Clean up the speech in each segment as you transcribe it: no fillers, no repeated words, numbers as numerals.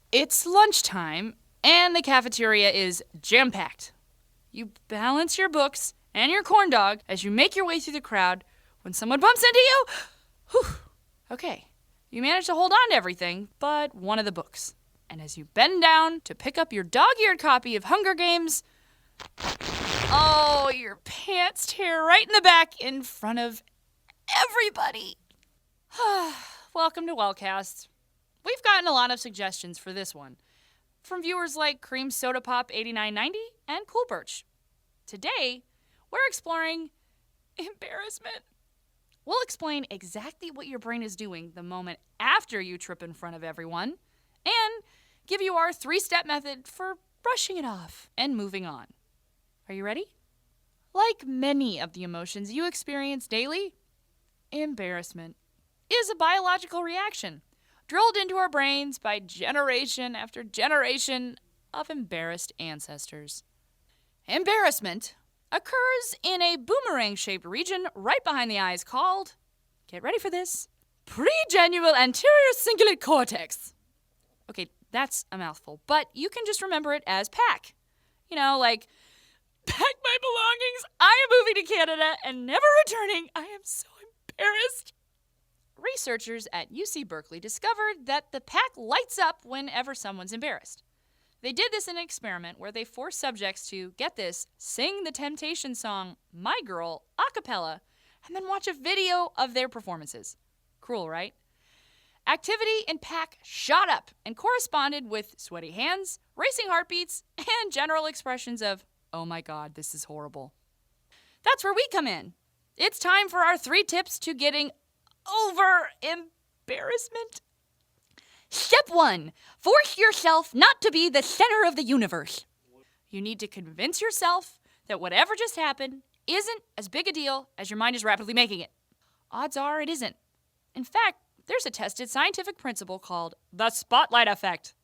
It's lunchtime, and the cafeteria is jam-packed. You balance your books and your corn dog as you make your way through the crowd when someone bumps into you. Whew. Okay, you manage to hold on to everything but one of the books. And as you bend down to pick up your dog-eared copy of Hunger Games, oh, your pants tear right in the back in front of everybody. Welcome to WellCast. We've gotten a lot of suggestions for this one from viewers like Cream Soda Pop 8990 and Cool Birch. Today, we're exploring embarrassment. We'll explain exactly what your brain is doing the moment after you trip in front of everyone and give you our 3-step method for brushing it off and moving on. Are you ready? Like many of the emotions you experience daily, embarrassment is a biological reaction drilled into our brains by generation after generation of embarrassed ancestors. Embarrassment occurs in a boomerang-shaped region right behind the eyes called, get ready for this, pregenual anterior cingulate cortex. Okay, that's a mouthful, but you can just remember it as PAC. You know, like, pack my belongings, I am moving to Canada and never returning. I am so embarrassed. Researchers at UC Berkeley discovered that the PAC lights up whenever someone's embarrassed. They did this in an experiment where they forced subjects to, get this, sing the Temptation song My Girl a cappella and then watch a video of their performances. Cruel, right? Activity in PAC shot up and corresponded with sweaty hands, racing heartbeats, and general expressions of, oh my God, this is horrible. That's where we come in. It's time for our 3 tips to getting over embarrassment. Step 1. Force yourself not to be the center of the universe. You need to convince yourself that whatever just happened isn't as big a deal as your mind is rapidly making it. Odds are it isn't. In fact, there's a tested scientific principle called the spotlight effect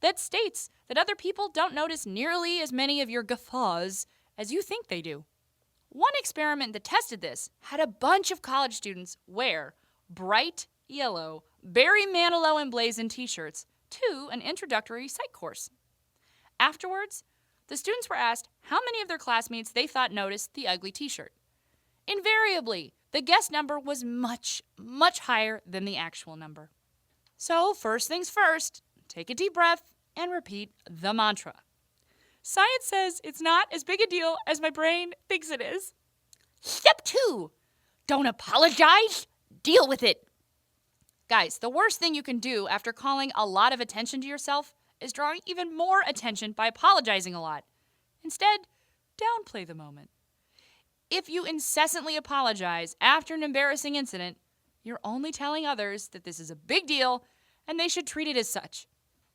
that states that other people don't notice nearly as many of your guffaws as you think they do. One experiment that tested this had a bunch of college students wear bright yellow Barry Manilow emblazoned t-shirts to an introductory psych course. Afterwards, the students were asked how many of their classmates they thought noticed the ugly t-shirt. Invariably, the guess number was much, much higher than the actual number. So, first things first, take a deep breath and repeat the mantra. Science says it's not as big a deal as my brain thinks it is. Step 2, don't apologize, deal with it. Guys, the worst thing you can do after calling a lot of attention to yourself is drawing even more attention by apologizing a lot. Instead, downplay the moment. If you incessantly apologize after an embarrassing incident, you're only telling others that this is a big deal and they should treat it as such.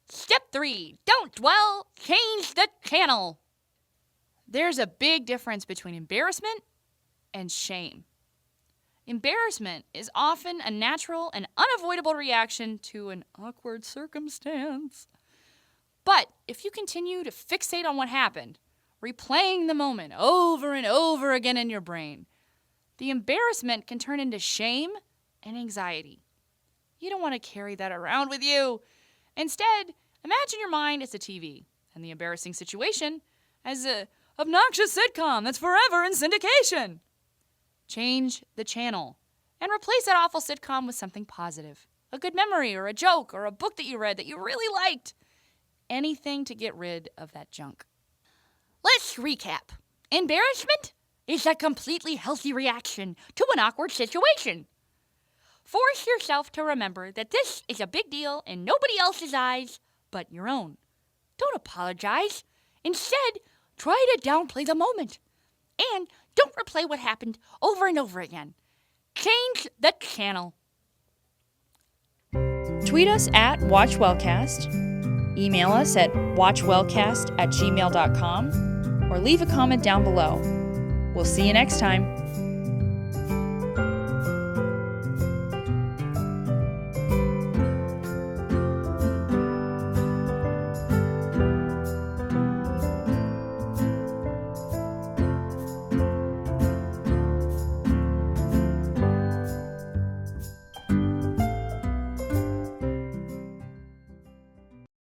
Step 3, don't dwell, change the channel. There's a big difference between embarrassment and shame. Embarrassment is often a natural and unavoidable reaction to an awkward circumstance. But if you continue to fixate on what happened, replaying the moment over and over again in your brain, the embarrassment can turn into shame and anxiety. You don't want to carry that around with you. Instead, imagine your mind as a TV and the embarrassing situation as an obnoxious sitcom that's forever in syndication. Change the channel and replace that awful sitcom with something positive. A good memory or a joke or a book that you read that you really liked. Anything to get rid of that junk. Let's recap. Embarrassment is a completely healthy reaction to an awkward situation. Force yourself to remember that this is a big deal in nobody else's eyes but your own. Don't apologize. Instead, try to downplay the moment. And don't replay what happened over and over again. Change the channel. Tweet us at WatchWellCast, email us at watchwellcast@gmail.com, or leave a comment down below. We'll see you next time.